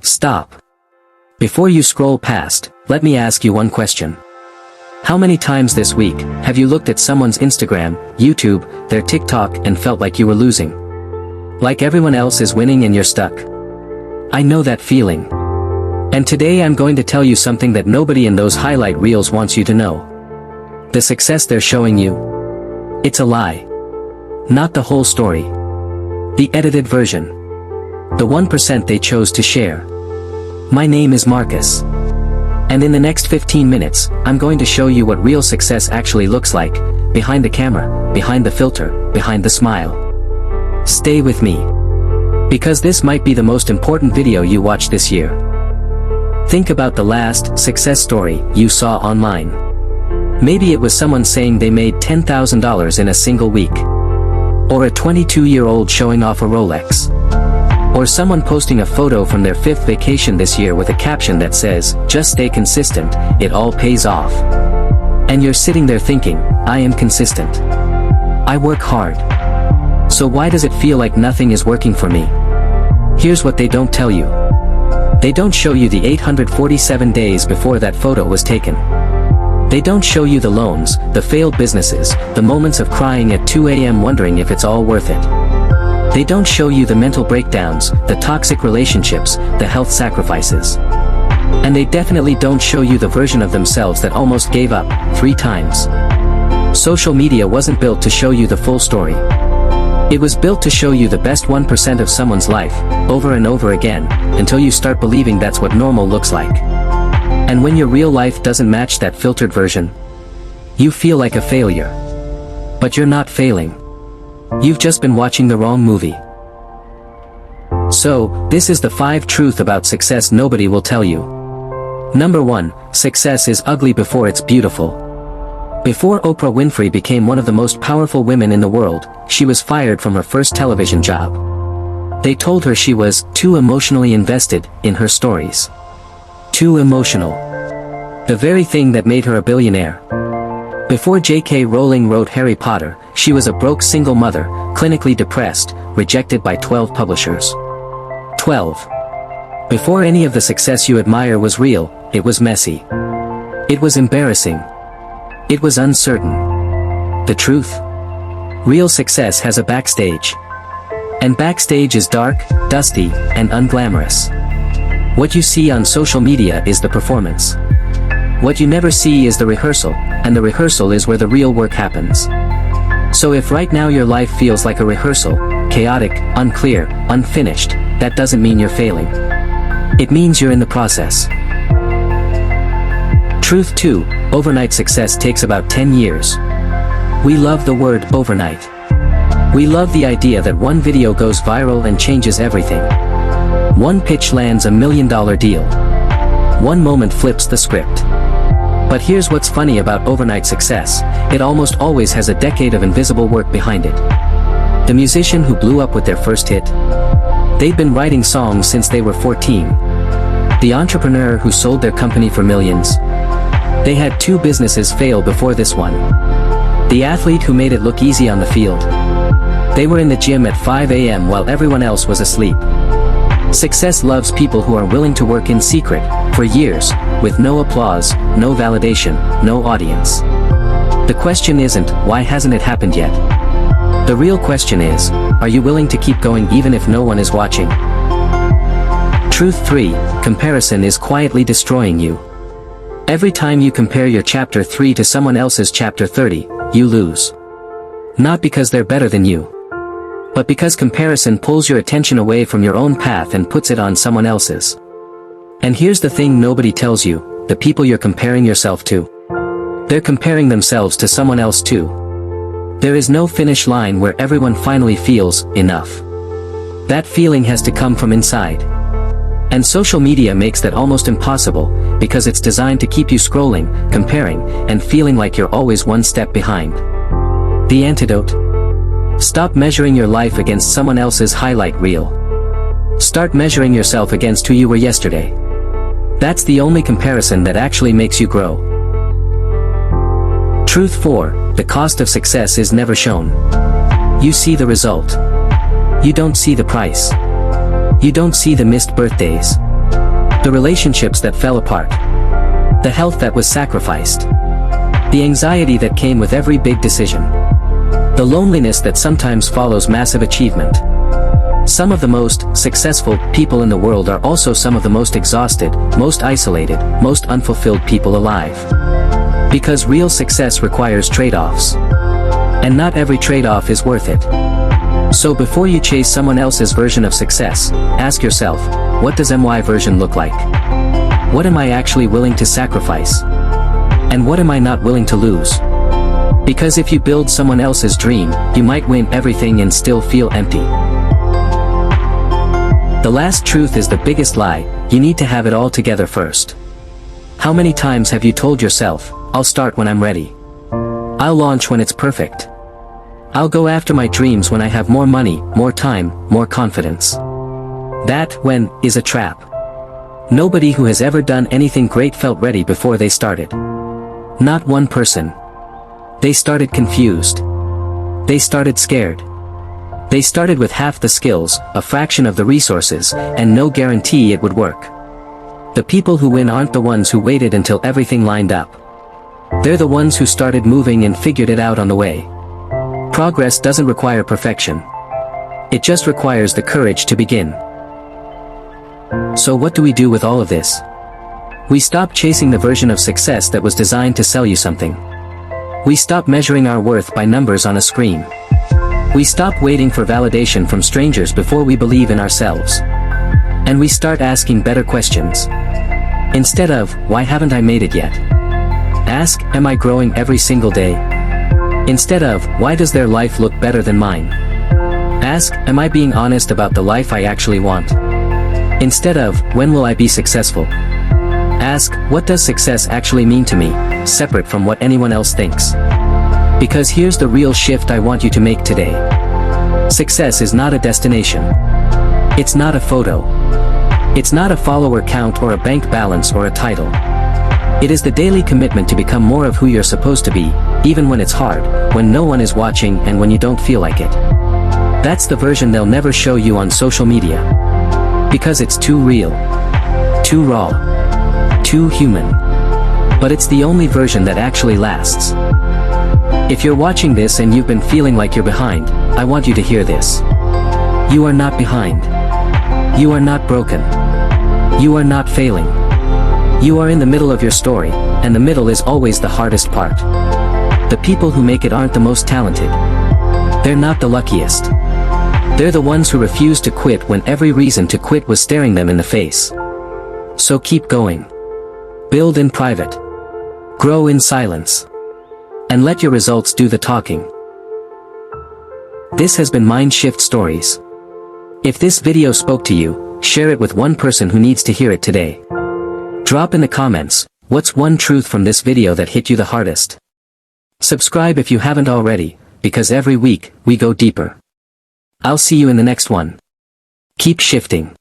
Stop. Before you scroll past, let me ask you one question. How many times this week have you looked at someone's Instagram, YouTube, their TikTok and felt like you were losing? Like everyone else is winning and you're stuck? I know that feeling. And today I'm going to tell you something that nobody in those highlight reels wants you to know. The success they're showing you, it's a lie. Not the whole story. The edited version. The 1% they chose to share. My name is Marcus. And in the next 15 minutes, I'm going to show you what real success actually looks like, behind the camera, behind the filter, behind the smile. Stay with me. Because this might be the most important video you watch this year. Think about the last success story you saw online. Maybe it was someone saying they made $10,000 in a single week. Or a 22-year-old showing off a Rolex. Or someone posting a photo from their 5th vacation this year with a caption that says, "Just stay consistent, it all pays off." And you're sitting there thinking, I am consistent. I work hard. So why does it feel like nothing is working for me? Here's what they don't tell you. They don't show you the 847 days before that photo was taken. They don't show you the loans, the failed businesses, the moments of crying at 2 a.m. wondering if it's all worth it. They don't show you the mental breakdowns, the toxic relationships, the health sacrifices. And they definitely don't show you the version of themselves that almost gave up 3 times. Social media wasn't built to show you the full story. It was built to show you the best 1% of someone's life, over and over again, until you start believing that's what normal looks like. And when your real life doesn't match that filtered version, you feel like a failure. But you're not failing. You've just been watching the wrong movie. So, this is the 5 truths about success nobody will tell you. Number 1, success is ugly before it's beautiful. Before Oprah Winfrey became one of the most powerful women in the world, she was fired from her first television job. They told her she was too emotionally invested in her stories. Too emotional. The very thing that made her a billionaire. Before J.K. Rowling wrote Harry Potter, she was a broke single mother, clinically depressed, rejected by 12 publishers. 12. Before any of the success you admire was real, it was messy. It was embarrassing. It was uncertain. The truth? Real success has a backstage. And backstage is dark, dusty, and unglamorous. What you see on social media is the performance. What you never see is the rehearsal, and the rehearsal is where the real work happens. So if right now your life feels like a rehearsal, chaotic, unclear, unfinished, that doesn't mean you're failing. It means you're in the process. Truth 2, overnight success takes about 10 years. We love the word overnight. We love the idea that one video goes viral and changes everything. One pitch lands $1 million deal. One moment flips the script. But here's what's funny about overnight success, it almost always has a decade of invisible work behind it. The musician who blew up with their first hit. They've been writing songs since they were 14. The entrepreneur who sold their company for millions. They had 2 businesses fail before this one. The athlete who made it look easy on the field. They were in the gym at 5 a.m. while everyone else was asleep. Success loves people who are willing to work in secret, for years, with no applause, no validation, no audience. The question isn't, why hasn't it happened yet? The real question is, are you willing to keep going even if no one is watching? Truth 3, comparison is quietly destroying you. Every time you compare your chapter 3 to someone else's chapter 30, you lose. Not because they're better than you, but because comparison pulls your attention away from your own path and puts it on someone else's. And here's the thing nobody tells you, the people you're comparing yourself to. They're comparing themselves to someone else too. There is no finish line where everyone finally feels enough. That feeling has to come from inside. And social media makes that almost impossible, because it's designed to keep you scrolling, comparing, and feeling like you're always one step behind. The antidote? Stop measuring your life against someone else's highlight reel. Start measuring yourself against who you were yesterday. That's the only comparison that actually makes you grow. Truth 4, the cost of success is never shown. You see the result. You don't see the price. You don't see the missed birthdays. The relationships that fell apart. The health that was sacrificed. The anxiety that came with every big decision. The loneliness that sometimes follows massive achievement. Some of the most successful people in the world are also some of the most exhausted, most isolated, most unfulfilled people alive. Because real success requires trade-offs. And not every trade-off is worth it. So before you chase someone else's version of success, ask yourself, what does my version look like? What am I actually willing to sacrifice? And what am I not willing to lose? Because if you build someone else's dream, you might win everything and still feel empty. The last truth is the biggest lie: you need to have it all together first. How many times have you told yourself, I'll start when I'm ready. I'll launch when it's perfect. I'll go after my dreams when I have more money, more time, more confidence. That "when" is a trap. Nobody who has ever done anything great felt ready before they started. Not one person. They started confused. They started scared. They started with half the skills, a fraction of the resources, and no guarantee it would work. The people who win aren't the ones who waited until everything lined up. They're the ones who started moving and figured it out on the way. Progress doesn't require perfection. It just requires the courage to begin. So what do we do with all of this? We stop chasing the version of success that was designed to sell you something. We stop measuring our worth by numbers on a screen. We stop waiting for validation from strangers before we believe in ourselves. And we start asking better questions. Instead of, why haven't I made it yet? Ask, am I growing every single day? Instead of, why does their life look better than mine? Ask, am I being honest about the life I actually want? Instead of, when will I be successful? Ask, what does success actually mean to me, separate from what anyone else thinks? Because here's the real shift I want you to make today. Success is not a destination. It's not a photo. It's not a follower count or a bank balance or a title. It is the daily commitment to become more of who you're supposed to be, even when it's hard, when no one is watching and when you don't feel like it. That's the version they'll never show you on social media. Because it's too real. Too raw. Too human. But it's the only version that actually lasts. If you're watching this and you've been feeling like you're behind, I want you to hear this. You are not behind. You are not broken. You are not failing. You are in the middle of your story, and the middle is always the hardest part. The people who make it aren't the most talented. They're not the luckiest. They're the ones who refuse to quit when every reason to quit was staring them in the face. So keep going. Build in private. Grow in silence. And let your results do the talking. This has been Mindshift Stories. If this video spoke to you, share it with one person who needs to hear it today. Drop in the comments, what's one truth from this video that hit you the hardest? Subscribe if you haven't already, because every week, we go deeper. I'll see you in the next one. Keep shifting.